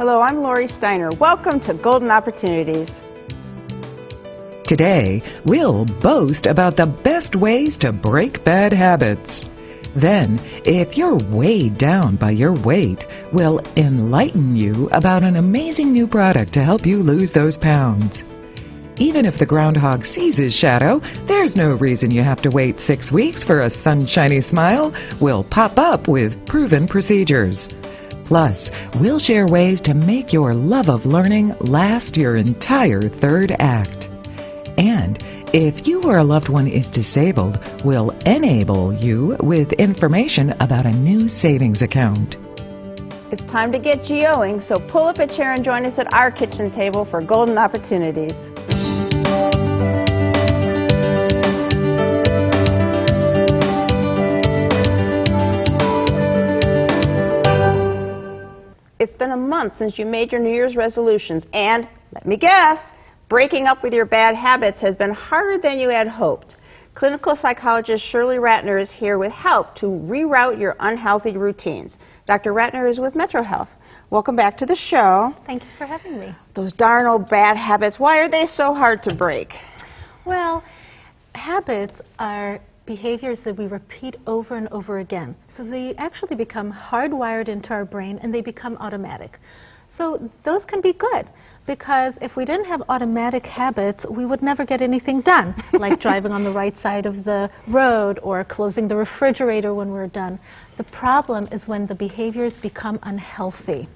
Hello, I'm Lori Steiner. Welcome to Golden Opportunities. Today, we'll boast about the best ways to break bad habits. Then, if you're weighed down by your weight, we'll enlighten you about an amazing new product to help you lose those pounds. Even if the groundhog sees his shadow, there's no reason you have to wait 6 weeks for a sunshiny smile. We'll pop up with proven procedures. Plus, we'll share ways to make your love of learning last your entire third act. And if you or a loved one is disabled, we'll enable you with information about a new savings account. It's time to get GOing, so pull up a chair and join us at our kitchen table for Golden Opportunities. It's been a month since you made your New Year's resolutions, and let me guess, breaking up with your bad habits has been harder than you had hoped. Clinical psychologist Shirley Ratner is here with help to reroute your unhealthy routines. Dr. Ratner is with Metro Health. Welcome back to the show. Thank you for having me. Those darn old bad habits, why are they so hard to break? Well, habits are behaviors that we repeat over and over again. So they actually become hardwired into our brain and they become automatic. So those can be good, because if we didn't have automatic habits, we would never get anything done, like driving on the right side of the road or closing the refrigerator when we're done. The problem is when the behaviors become unhealthy.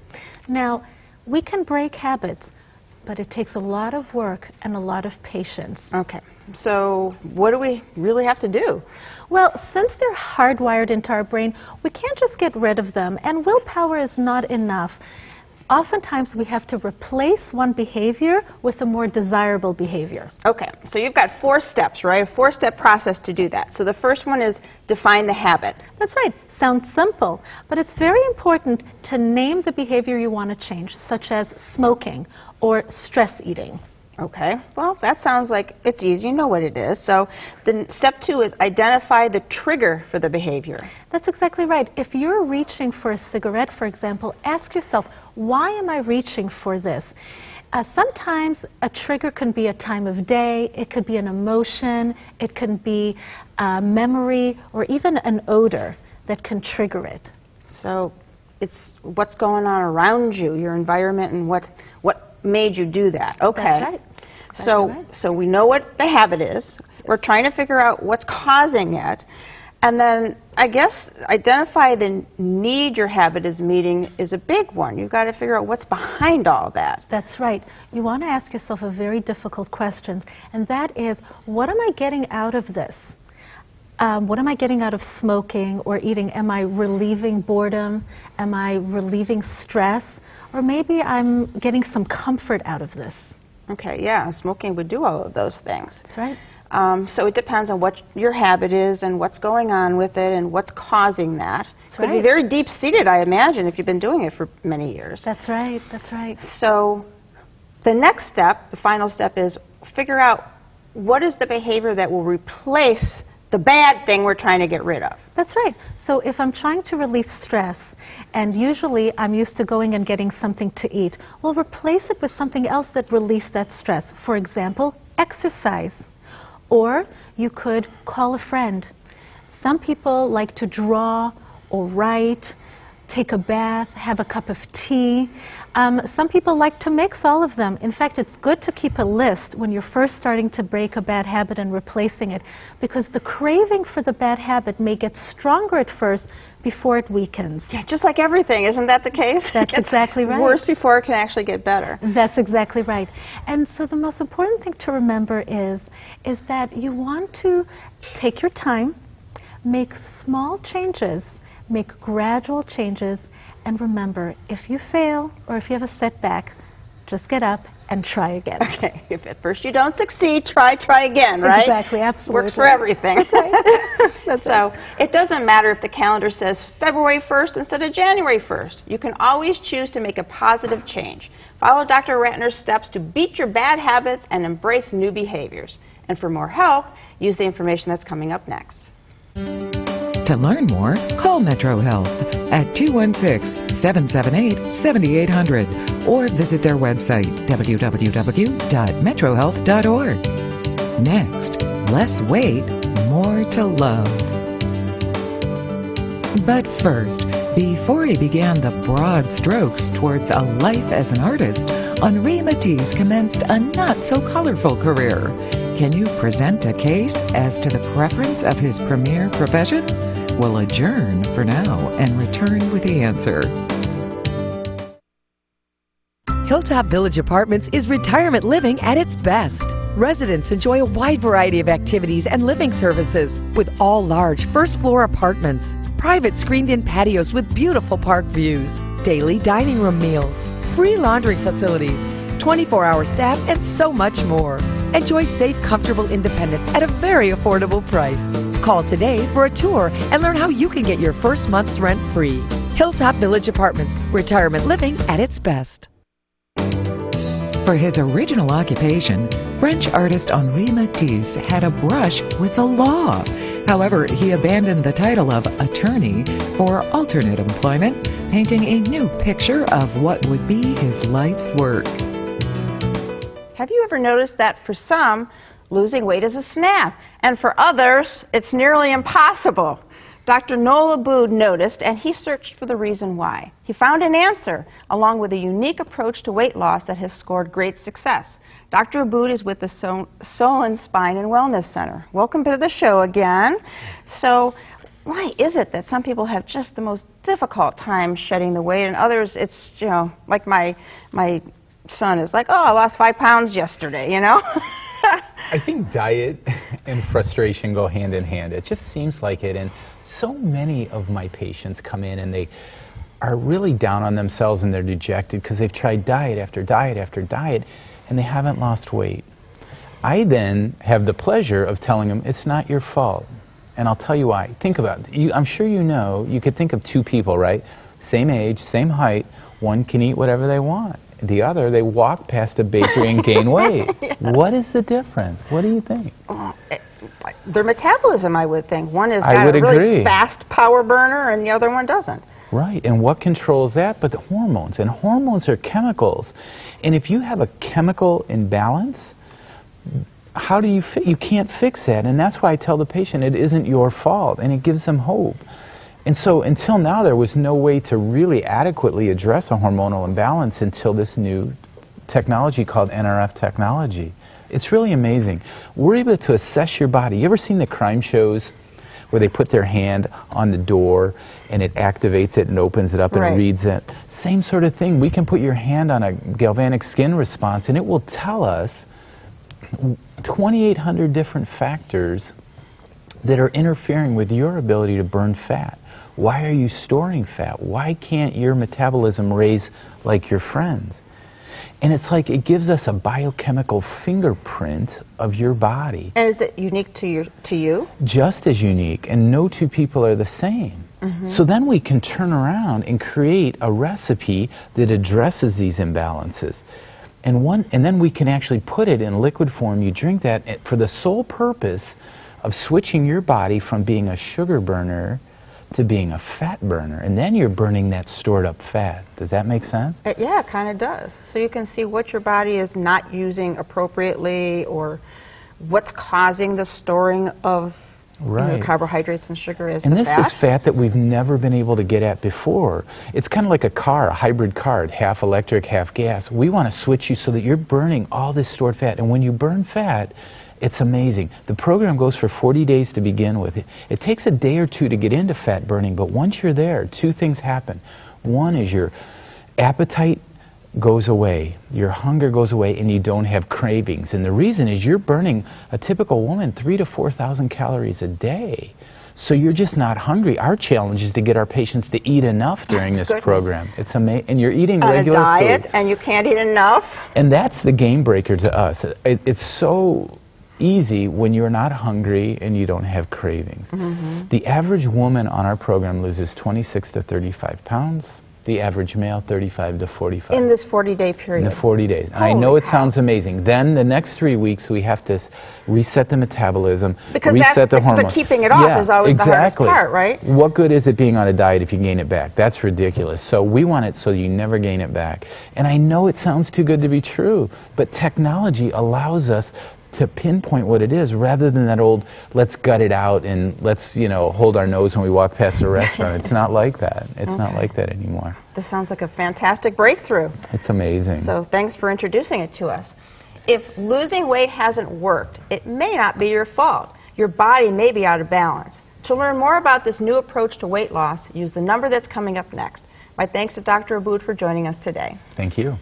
Now, we can break habits, but it takes a lot of work and a lot of patience. Okay, so what do we really have to do? Well, since they're hardwired into our brain, we can't just get rid of them, and willpower is not enough. Oftentimes, we have to replace one behavior with a more desirable behavior. Okay, so you've got 4 steps, right? A 4-step process to do that. So the first one is define the habit. That's right. Sounds simple, but it's very important to name the behavior you want to change, such as smoking or stress eating. Okay, well, that sounds like it's easy. You know what it is. So then step 2 is identify the trigger for the behavior. That's exactly right. If you're reaching for a cigarette, for example, ask yourself, why am I reaching for this? Sometimes a trigger can be a time of day, it could be an emotion, it can be a memory, or even an odor that can trigger it. So it's what's going on around you, your environment, and what made you do that. Okay. That's right. That's right. So we know what the habit is. We're trying to figure out what's causing it. And then I guess identify the need your habit is meeting is a big one. You've got to figure out what's behind all that. That's right. You want to ask yourself a very difficult question, and that is, what am I getting out of this? What am I getting out of smoking or eating? Am I relieving boredom? Am I relieving stress? Or maybe I'm getting some comfort out of this. Okay, yeah, smoking would do all of those things. That's right. So it depends on what your habit is and what's going on with it and what's causing that. That's Could right. be very deep-seated, I imagine, if you've been doing it for many years. That's right. That's right. So the next step, the final step, is figure out what is the behavior that will replace the bad thing we're trying to get rid of. That's right. So if I'm trying to relieve stress, and usually I'm used to going and getting something to eat, we'll replace it with something else that relieves that stress. For example, exercise. Or you could call a friend. Some people like to draw or write, take a bath, have a cup of tea. Some people like to mix all of them. In fact, it's good to keep a list when you're first starting to break a bad habit and replacing it, because the craving for the bad habit may get stronger at first before it weakens. Yeah, just like everything, isn't that the case? That's exactly right. Worse before it can actually get better. That's exactly right. And so the most important thing to remember is that you want to take your time, make small changes, make gradual changes, and remember, if you fail or if you have a setback, just get up and try again. Okay, if at first you don't succeed, try again, right? Exactly, absolutely. Works for everything. That's right. That's so it doesn't matter if the calendar says February 1st instead of January 1st. You can always choose to make a positive change. Follow Dr. Ratner's steps to beat your bad habits and embrace new behaviors. And for more help, use the information that's coming up next. To learn more, call Metro Health at 216 778-7800 or visit their website, www.metrohealth.org. Next, less weight, more to love. But first, before he began the broad strokes towards a life as an artist, Henri Matisse commenced a not-so-colorful career. Can you present a case as to the preference of his premier profession? We'll adjourn for now and return with the answer. Hilltop Village Apartments is retirement living at its best. Residents enjoy a wide variety of activities and living services with all large first-floor apartments, private screened-in patios with beautiful park views, daily dining room meals, free laundry facilities, 24-hour staff, and so much more. Enjoy safe, comfortable independence at a very affordable price. Call today for a tour and learn how you can get your first month's rent free. Hilltop Village Apartments, retirement living at its best. For his original occupation, French artist Henri Matisse had a brush with the law. However, he abandoned the title of attorney for alternate employment, painting a new picture of what would be his life's work. Have you ever noticed that for some, losing weight is a snap, and for others, it's nearly impossible? Dr. Noel Abood noticed, and he searched for the reason why. He found an answer, along with a unique approach to weight loss that has scored great success. Dr. Abood is with the Solon Spine and Wellness Center. Welcome to the show again. So, why is it that some people have just the most difficult time shedding the weight, and others, it's, you know, like my son is like, oh, I lost 5 pounds yesterday, you know? I think diet and frustration go hand in hand. It just seems like it, and so many of my patients come in and they are really down on themselves and they're dejected because they've tried diet after diet after diet and they haven't lost weight. I then have the pleasure of telling them it's not your fault, and I'll tell you why. Think about it. I'm sure you know, you could think of two people, right? Same age, same height. One can eat whatever they want. The other, they walk past a bakery and gain weight. Yes. What is the difference? What do you think? Their metabolism, I would think. One has got a really fast power burner and the other one doesn't. Right, and what controls that? But the hormones, and hormones are chemicals. And if you have a chemical imbalance, how do you you can't fix that, and that's why I tell the patient it isn't your fault, and it gives them hope. And so until now, there was no way to really adequately address a hormonal imbalance until this new technology called NRF technology. It's really amazing. We're able to assess your body. You ever seen the crime shows where they put their hand on the door and it activates it and opens it up and reads it? Same sort of thing. We can put your hand on a galvanic skin response and it will tell us 2,800 different factors that are interfering with your ability to burn fat. Why are you storing fat? Why can't your metabolism raise like your friends? And it's like it gives us a biochemical fingerprint of your body. And is it unique to you? Just as unique, and no two people are the same. So then we can turn around and create a recipe that addresses these imbalances. And then we can actually put it in liquid form. You drink that for the sole purpose of switching your body from being a sugar burner to being a fat burner, and then you're burning that stored up fat. Does that make sense? Yeah, it kind of does. So you can see what your body is not using appropriately or what's causing the storing of you know, carbohydrates and sugar as and the this is fat that we've never been able to get at before. It's kind of like a car, a hybrid car, half electric, half gas. We want to switch you so that you're burning all this stored fat, and when you burn fat, it's amazing. The program goes for 40 days to begin with. It takes a day or two to get into fat burning, but once you're there, two things happen. One is your appetite goes away, your hunger goes away, and you don't have cravings. And the reason is you're burning, a typical woman, 3,000 to 4,000 calories a day. So you're just not hungry. Our challenge is to get our patients to eat enough during this program. It's amazing. And you're eating regular on a diet, food. And you can't eat enough. And that's the game breaker to us. It's so easy when you're not hungry and you don't have cravings. The average woman on our program loses 26 to 35 pounds. the average male 35 to 45. In this 40-day period? In the 40 days. And I Holy know it cow. sounds amazing. Then the next 3 weeks we have to reset the metabolism, Because reset the hormones. but keeping it off is always the hardest part, right? What good is it being on a diet if you gain it back? That's ridiculous. So we want it so you never gain it back. And I know it sounds too good to be true, but technology allows us to pinpoint what it is rather than that old let's gut it out and let's, you know, hold our nose when we walk past a restaurant. It's not like that. It's not like that anymore. This sounds like a fantastic breakthrough. It's amazing. So thanks for introducing it to us. If losing weight hasn't worked, it may not be your fault. Your body may be out of balance. To learn more about this new approach to weight loss, use the number that's coming up next. My thanks to Dr. Abood for joining us today. Thank you.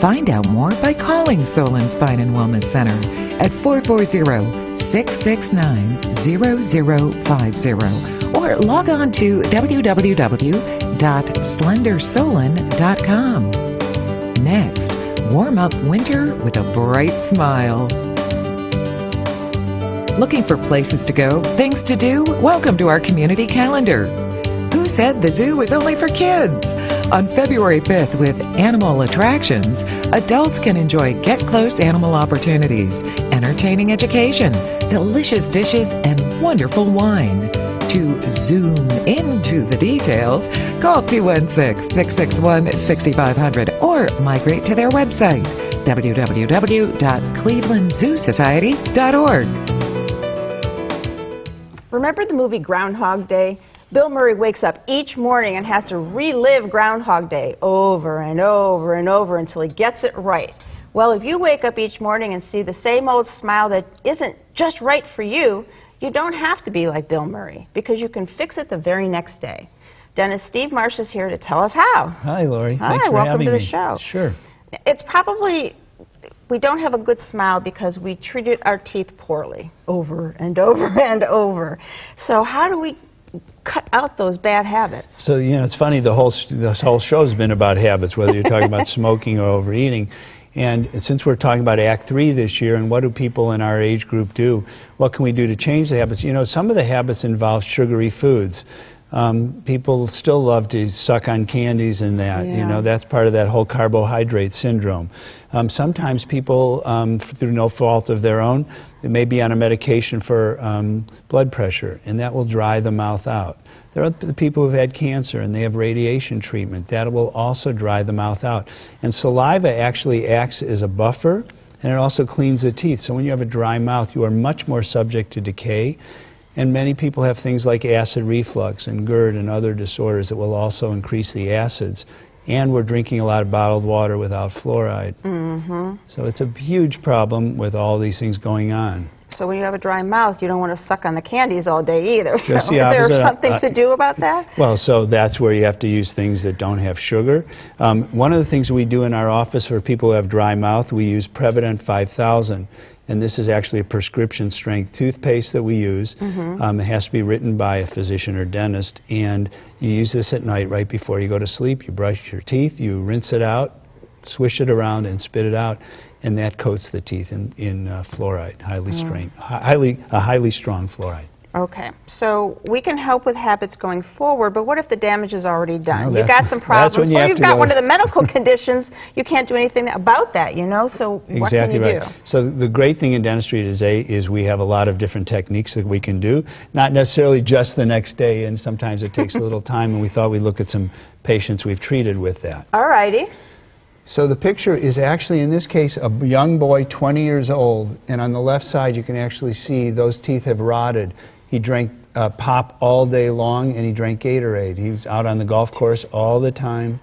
Find out more by calling Solon Spine and Wellness Center at 440-669-0050 or log on to www.slendersolon.com. Next, warm up winter with a bright smile. Looking for places to go, things to do? Welcome to our community calendar. Who said the zoo was only for kids? On February 5th with Animal Attractions, adults can enjoy get-close animal opportunities, entertaining education, delicious dishes, and wonderful wine. To zoom into the details, call 216-661-6500 or migrate to their website, www.clevelandzoosociety.org. Remember the movie Groundhog Day? Bill Murray wakes up each morning and has to relive Groundhog Day over and over and over until he gets it right. Well, if you wake up each morning and see the same old smile that isn't just right for you, you don't have to be like Bill Murray, because you can fix it the very next day. Dentist Steve Marsh is here to tell us how. Hi, Lori. Hi, Thanks for welcome having to the me. show. Sure. It's probably, we don't have a good smile because we treated our teeth poorly over and over and over. So how do we cut out those bad habits? So, you know, it's funny, this whole show's been about habits, whether you're talking about smoking or overeating. And since we're talking about Act 3 this year, and what do people in our age group do, what can we do to change the habits? You know, some of the habits involve sugary foods. People still love to suck on candies and that. Yeah. You know, that's part of that whole carbohydrate syndrome. Sometimes people, through no fault of their own, they may be on a medication for blood pressure, and that will dry the mouth out. There are the people who've had cancer and they have radiation treatment. That will also dry the mouth out. And saliva actually acts as a buffer, and it also cleans the teeth. So when you have a dry mouth, you are much more subject to decay. And many people have things like acid reflux and GERD and other disorders that will also increase the acids. And we're drinking a lot of bottled water without fluoride. So it's a huge problem with all these things going on. So when you have a dry mouth, you don't want to suck on the candies all day either. So Just the is there opposite. something to do about that? Well, so that's where you have to use things that don't have sugar. One of the things we do in our office for people who have dry mouth, we use Prevident 5000. And this is actually a prescription strength toothpaste that we use. It has to be written by a physician or dentist. And you use this at night right before you go to sleep. You brush your teeth, you rinse it out, swish it around, and spit it out. And that coats the teeth in fluoride, highly strong fluoride. Okay, so we can help with habits going forward, but what if the damage is already done? No, You've got some problems, when you or have you've to got go. one of the medical conditions, you can't do anything about that, you know, so what can Exactly you right. do? So the great thing in dentistry today is we have a lot of different techniques that we can do, not necessarily just the next day, and sometimes it takes a little time, and we thought we'd look at some patients we've treated with that. All righty. So the picture is actually, in this case, a young boy, 20 years old, and on the left side you can actually see those teeth have rotted. He drank pop all day long, and he drank Gatorade. He was out on the golf course all the time,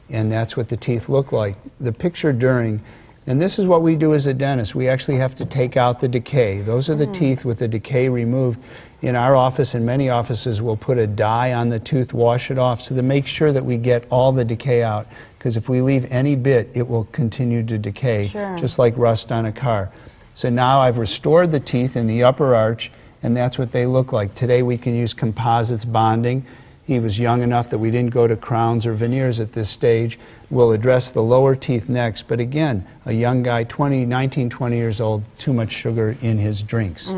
and that's what the teeth look like. The picture during, and this is what we do as a dentist. We actually have to take out the decay. Those are the teeth with the decay removed. In our office and many offices, we'll put a dye on the tooth, wash it off, so to make sure that we get all the decay out. Because if we leave any bit, it will continue to decay, just like rust on a car. So now I've restored the teeth in the upper arch, and that's what they look like. Today we can use composites bonding. He was young enough that we didn't go to crowns or veneers at this stage. We'll address the lower teeth next. But again, a young guy, 19, 20 years old, too much sugar in his drinks.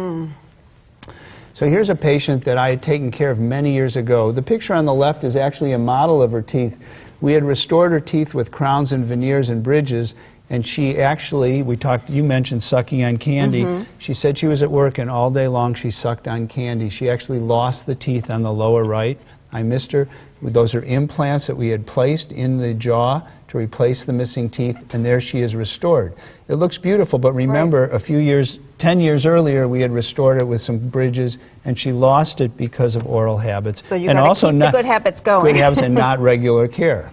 So So here's a patient that I had taken care of many years ago. The picture on the left is actually a model of her teeth. We had restored her teeth with crowns and veneers and bridges, and she actually, you mentioned sucking on candy. She said she was at work and all day long she sucked on candy. She actually lost the teeth on the lower right. I missed her. Those are implants that we had placed in the jaw to replace the missing teeth, and there she is restored. It looks beautiful, but remember, a few years, 10 years earlier, we had restored it with some bridges, and she lost it because of oral habits. So you've got to keep the good habits going. Good habits and not regular care.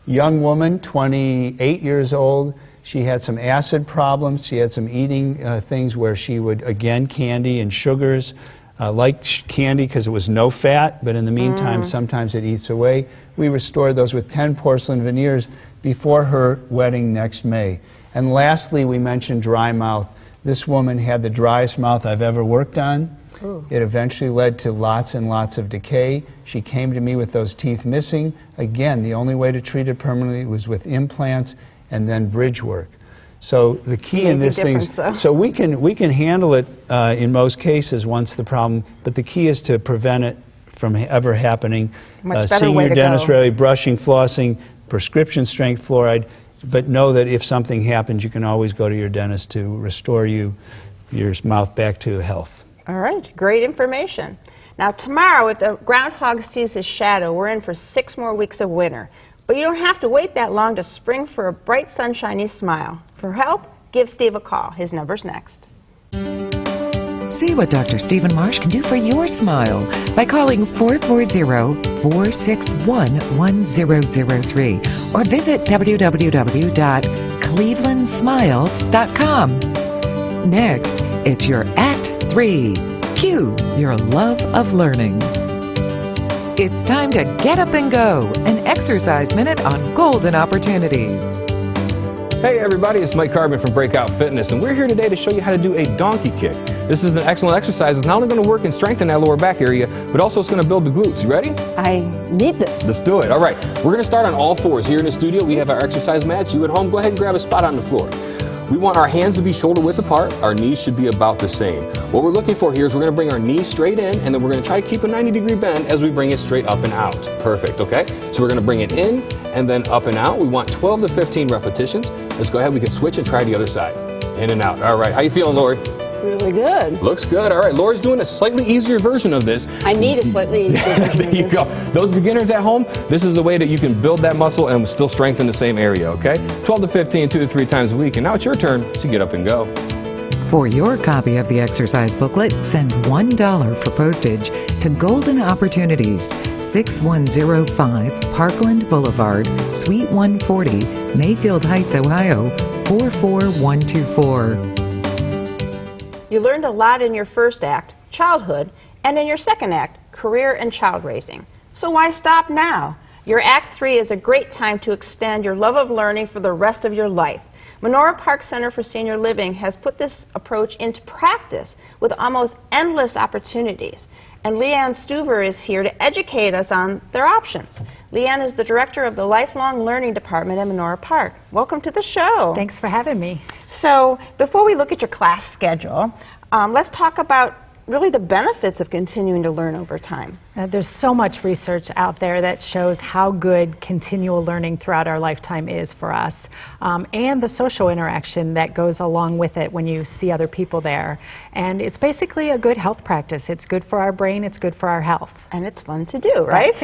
Young woman, 28 years old. She had some acid problems. She had some eating things where she would, again, candy and sugars. Liked candy because it was no fat, but in the meantime, sometimes it eats away. We restored those with 10 porcelain veneers before her wedding next May. And lastly, we mentioned dry mouth. This woman had the driest mouth I've ever worked on. Ooh. It eventually led to lots and lots of decay. She came to me with those teeth missing. Again, the only way to treat it permanently was with implants and then bridge work. So the key in this thing, so we can handle it in most cases once the problem, but the key is to prevent it from ever happening. Seeing your dentist regularly, brushing, flossing, prescription strength fluoride, but know that if something happens, you can always go to your dentist to restore your mouth back to health. All right, great information. Now tomorrow, if the groundhog sees his shadow, we're in for 6 more weeks of winter. But you don't have to wait that long to spring for a bright, sunshiny smile. For help, give Steve a call. His number's next. See what Dr. Stephen Marsh can do for your smile by calling 440-461-1003 or visit www.clevelandsmiles.com. Next, it's your Act 3. Cue your love of learning. It's time to get up and go, an exercise minute on Golden Opportunities. Hey everybody, it's Mike Carbon from Breakout Fitness, and we're here today to show you how to do a donkey kick. This is an excellent exercise. It's not only going to work and strengthen that lower back area, but also it's going to build the glutes. You ready? I need this. Let's do it. All right, we're going to start on all fours. Here in the studio, we have our exercise mats. You at home, go ahead and grab a spot on the floor. We want our hands to be shoulder width apart. Our knees should be about the same. What we're looking for here is we're going to bring our knees straight in, and then we're going to try to keep a 90-degree bend as we bring it straight up and out. Perfect, okay? So we're going to bring it in and then up and out. We want 12 to 15 repetitions. Let's go ahead. We can switch and try the other side. In and out. All right. How you feeling, Lori? Really good. Looks good. All right. Lori's doing a slightly easier version of this. I need a slightly easier version. There you go. Those beginners at home, this is the way that you can build that muscle and still strengthen the same area, okay? 12 to 15, 2 to 3 times a week. And now it's your turn to get up and go. For your copy of the exercise booklet, send $1 for postage to Golden Opportunities, 6105 Parkland Boulevard, Suite 140, Mayfield Heights, Ohio, 44124. You learned a lot in your first act, childhood, and in your second act, career and child raising. So why stop now? Your Act 3 is a great time to extend your love of learning for the rest of your life. Menorah Park Center for Senior Living has put this approach into practice with almost endless opportunities. And Leanne Stuver is here to educate us on their options. Leanne is the director of the Lifelong Learning Department at Menorah Park. Welcome to the show. Thanks for having me. So before we look at your class schedule, let's talk about really the benefits of continuing to learn over time. There's so much research out there that shows how good continual learning throughout our lifetime is for us, and the social interaction that goes along with it when you see other people there. And it's basically a good health practice. It's good for our brain, it's good for our health. And it's fun to do, right?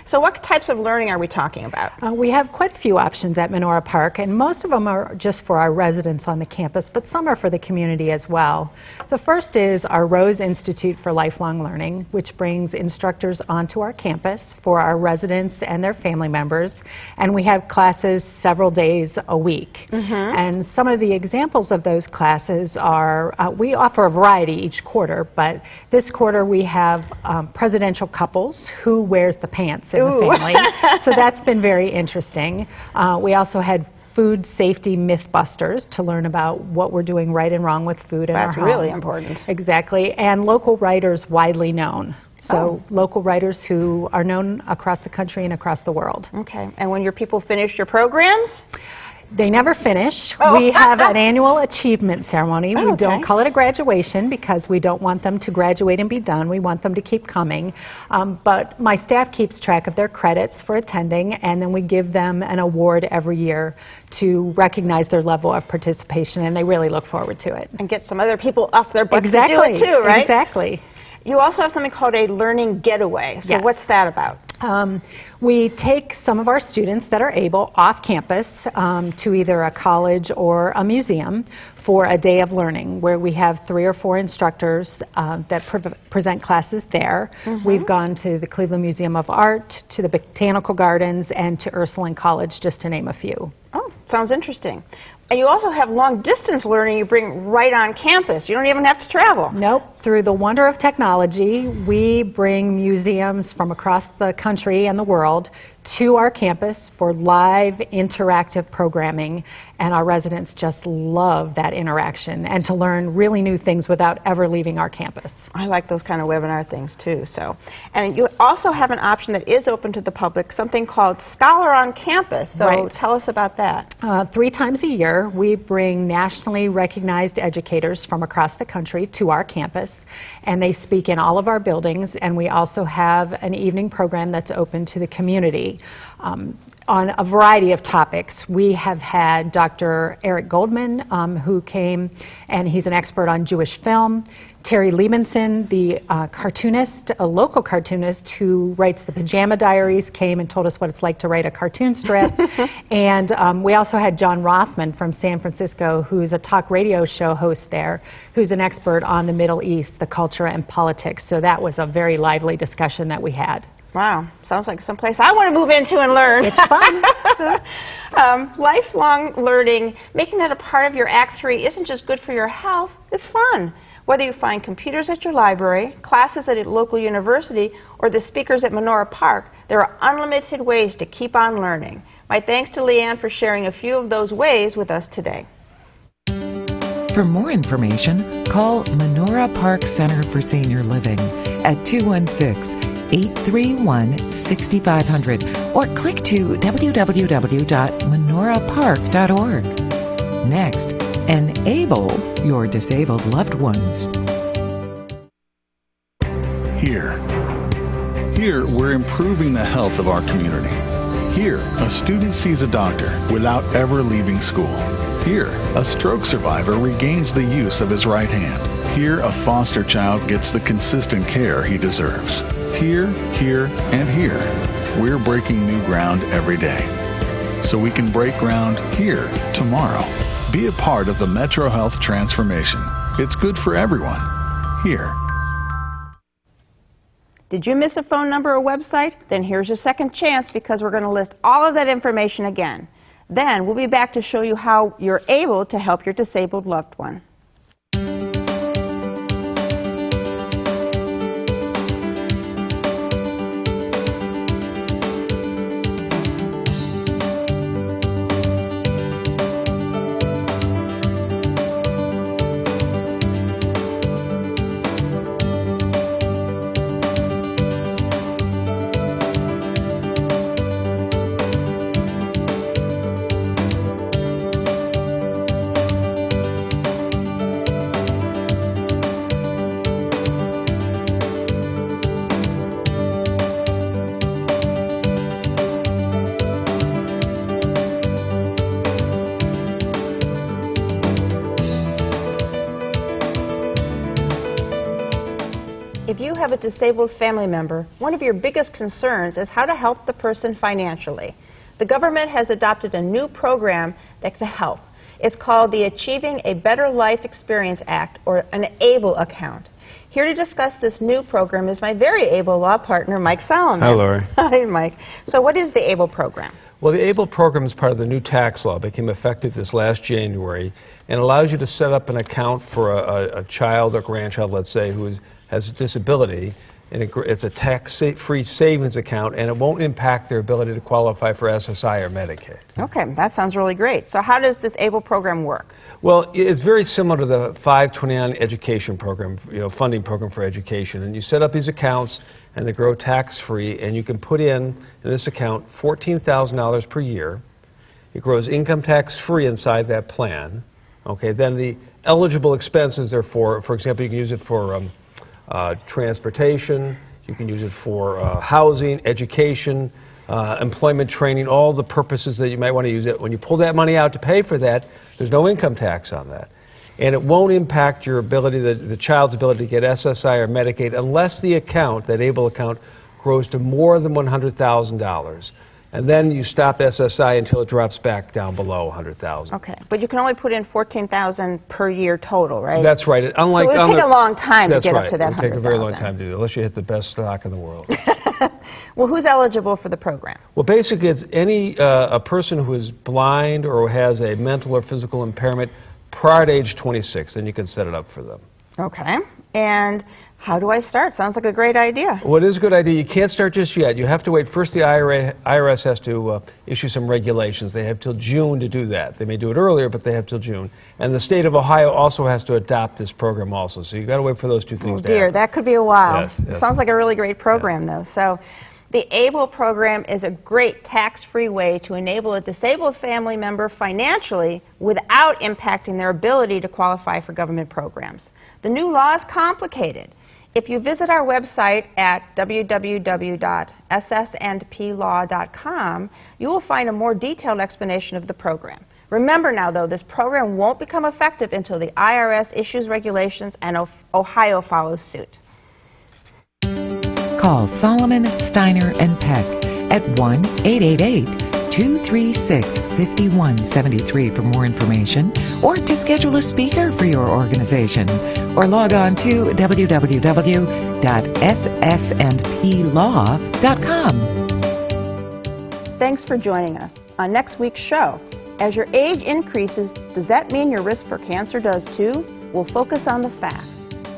So what types of learning are we talking about? We have quite a few options at Menorah Park, and most of them are just for our residents on the campus, but some are for the community as well. The first is our Rose Institute for Lifelong Learning, which brings instructors onto our campus for our residents and their family members, and we have classes several days a week. And some of the examples of those classes are, we offer a variety each quarter, but this quarter we have presidential couples, who wears the pants in the family. So that's been very interesting. We also had Food Safety Mythbusters to learn about what we're doing right and wrong with food in our home. That's really important. Exactly. And local writers widely known. So local writers who are known across the country and across the world. Okay. And when your people finish your programs? They never finish. Oh. We have an annual achievement ceremony. Oh, We okay. don't call it a graduation because we don't want them to graduate and be done. We want them to keep coming. But my staff keeps track of their credits for attending, and then we give them an award every year to recognize their level of participation, and they really look forward to it. And get some other people off their butts Exactly. to do it too, right? Exactly. You also have something called a learning getaway. So Yes. what's that about? We take some of our students that are able off campus to either a college or a museum for a day of learning, where we have 3 or 4 instructors that present classes there. We've gone to the Cleveland Museum of Art, to the Botanical Gardens, and to Ursuline College, just to name a few. Oh, sounds interesting. And you also have long-distance learning you bring right on campus. You don't even have to travel. Nope. Through the wonder of technology, we bring museums from across the country and the world to our campus for live interactive programming, and our residents just love that interaction and to learn really new things without ever leaving our campus. I like those kind of webinar things too. And you also have an option that is open to the public, something called Scholar on Campus. So Right. tell us about that. 3 times a year, we bring nationally recognized educators from across the country to our campus, and they speak in all of our buildings, and we also have an evening program that's open to the community on a variety of topics. We have had Dr. Eric Goldman, who came, and he's an expert on Jewish film. Terry Liebenson, the cartoonist, a local cartoonist who writes the Pajama Diaries, came and told us what it's like to write a cartoon strip. And we also had John Rothman from San Francisco, who's a talk radio show host there, who's an expert on the Middle East, the culture and politics. So that was a very lively discussion that we had. Wow, sounds like someplace I want to move into and learn. It's fun. Lifelong learning, making that a part of your Act 3 isn't just good for your health, it's fun. Whether you find computers at your library, classes at a local university, or the speakers at Menorah Park, there are unlimited ways to keep on learning. My thanks to Leanne for sharing a few of those ways with us today. For more information, call Menorah Park Center for Senior Living at 216-831-6500 or click to www.menorahpark.org. Next, enable your disabled loved ones. Here, we're improving the health of our community. Here, a student sees a doctor without ever leaving school. Here, a stroke survivor regains the use of his right hand. Here, a foster child gets the consistent care he deserves. Here, and here, we're breaking new ground every day. So we can break ground here tomorrow. Be a part of the Metro Health transformation. It's good for everyone. Here. Did you miss a phone number or website? Then here's your second chance, because we're going to list all of that information again. Then we'll be back to show you how you're able to help your disabled loved one. If you have a disabled family member, one of your biggest concerns is how to help the person financially. The government has adopted a new program that can help. It's called the Achieving a Better Life Experience Act, or an ABLE account. Here to discuss this new program is my very able law partner, Mike Solomon. Hi, Lori. Hi, Mike. So what is the ABLE program? Well, the ABLE program is part of the new tax law. It became effective this last January and allows you to set up an account for a child or grandchild, let's say, who has a disability, and it's a tax-free savings account, and it won't impact their ability to qualify for SSI or Medicaid. Okay, that sounds really great. So how does this ABLE program work? Well, it's very similar to the 529 education program, funding program for education. And you set up these accounts, and they grow tax-free, and you can put in this account $14,000 per year. It grows income tax-free inside that plan. Okay, then the eligible expenses are for example, you can use it for transportation, you can use it for housing, education, employment training, all the purposes that you might want to use it. When you pull that money out to pay for that, there's no income tax on that. And it won't impact your ability, the child's ability to get SSI or Medicaid unless the account, that ABLE account, grows to more than $100,000. And then you stop SSI until it drops back down below $100,000. Okay, but you can only put in $14,000 per year total, right? That's right. Unlike, so it would take a long time to get up to that $100,000. It would take a very long time to do it, unless you hit the best stock in the world. Well, who's eligible for the program? Well, basically, it's a person who is blind or has a mental or physical impairment prior to age 26, then you can set it up for them. Okay. And how do I start? Sounds like a great idea. Well, it is a good idea. You can't start just yet. You have to wait. First, the IRS has to issue some regulations. They have till June to do that. They may do it earlier, but they have till June. And the state of Ohio also has to adopt this program also. So you've got to wait for those two things to happen. That could be a while. Yes, yes. Sounds like a really great program, though. So the ABLE program is a great tax-free way to enable a disabled family member financially without impacting their ability to qualify for government programs. The new law is complicated. If you visit our website at www.ssandplaw.com, you will find a more detailed explanation of the program. Remember now, though, this program won't become effective until the IRS issues regulations and Ohio follows suit. Call Solomon, Steiner, and Peck at 1-888-236-5173 for more information or to schedule a speaker for your organization. Or log on to www.ssandplaw.com. Thanks for joining us. On next week's show, as your age increases, does that mean your risk for cancer does too? We'll focus on the facts.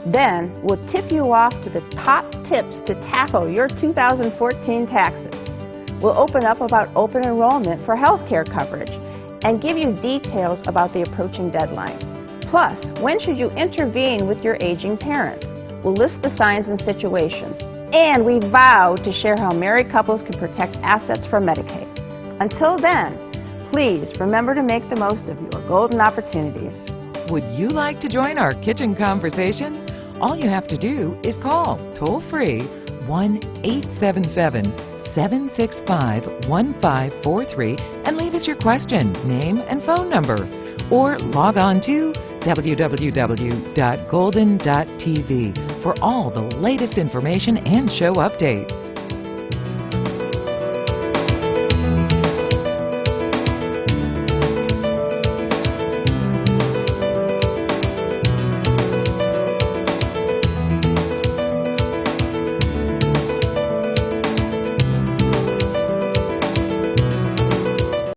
Then, we'll tip you off to the top tips to tackle your 2014 taxes. We'll open up about open enrollment for health care coverage and give you details about the approaching deadline. Plus, when should you intervene with your aging parents? We'll list the signs and situations. And we vow to share how married couples can protect assets from Medicaid. Until then, please remember to make the most of your golden opportunities. Would you like to join our kitchen conversation? All you have to do is call toll-free 1-877-765-1543 and leave us your question, name, and phone number. Or log on to www.golden.tv for all the latest information and show updates.